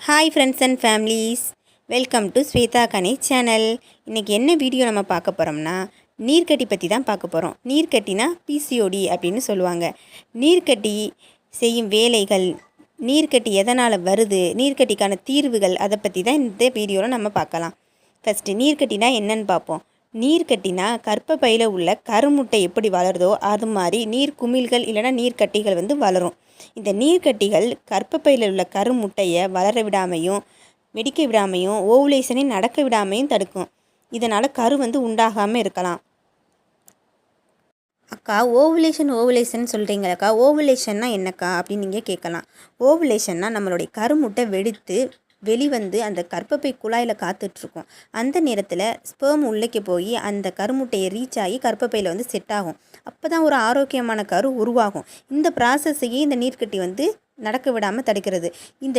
Hi friends and families, welcome to Shweta Ganesh channel. இன்றைக்கி என்ன video நம்ம பார்க்க போகிறோம்னா நீர்க்கட்டி பற்றி தான் பார்க்க போகிறோம். நீர்க்கட்டினா பிசிஓடி அப்படின்னு சொல்லுவாங்க. நீர்க்கட்டி செய்யும் வேலைகள், நீர்க்கட்டி எதனால் வருது, நீர்க்கட்டிக்கான தீர்வுகள், அதை பற்றி தான் இந்த வீடியோவில் நம்ம பார்க்கலாம். ஃபஸ்ட்டு நீர்க்கட்டினா என்னன்னு பார்ப்போம். நீர்க்கட்டினா கர்ப்பப்பையில் உள்ள கருமுட்டை எப்படி வளருதோ அது மாதிரி நீர் குமிழ்கள் இல்லைனா நீர்க்கட்டிகள் வளரும். இந்த நீர்க்கட்டிகள் கர்ப்பப்பையில் உள்ள கருமுட்டையை வளர விடாமையும் வெடிக்க விடாமையும் ஓவுலேஷனை நடக்க விடாமையும் தடுக்கும். இதனால் கரு உண்டாகாமல் இருக்கலாம். அக்கா ஓவுலேஷன் சொல்கிறீங்களக்கா, ஓவுலேஷன்னா என்னக்கா அப்படின்னு நீங்கள் கேட்கலாம். ஓவுலேஷன்னா நம்மளுடைய கருமுட்டை வெடித்து அந்த கர்ப்பப்பை குழாயில் காத்துட்ருக்கும். அந்த நேரத்தில் ஸ்பெர்ம் உள்ளே போய் அந்த கருமுட்டையை ரீச் ஆகி கர்ப்பப்பையில் செட் ஆகும். அப்போ தான் ஒரு ஆரோக்கியமான கரு உருவாகும். இந்த ப்ராசஸையே இந்த நீர்க்கட்டி நடக்க விடாமல் தடுக்கிறது. இந்த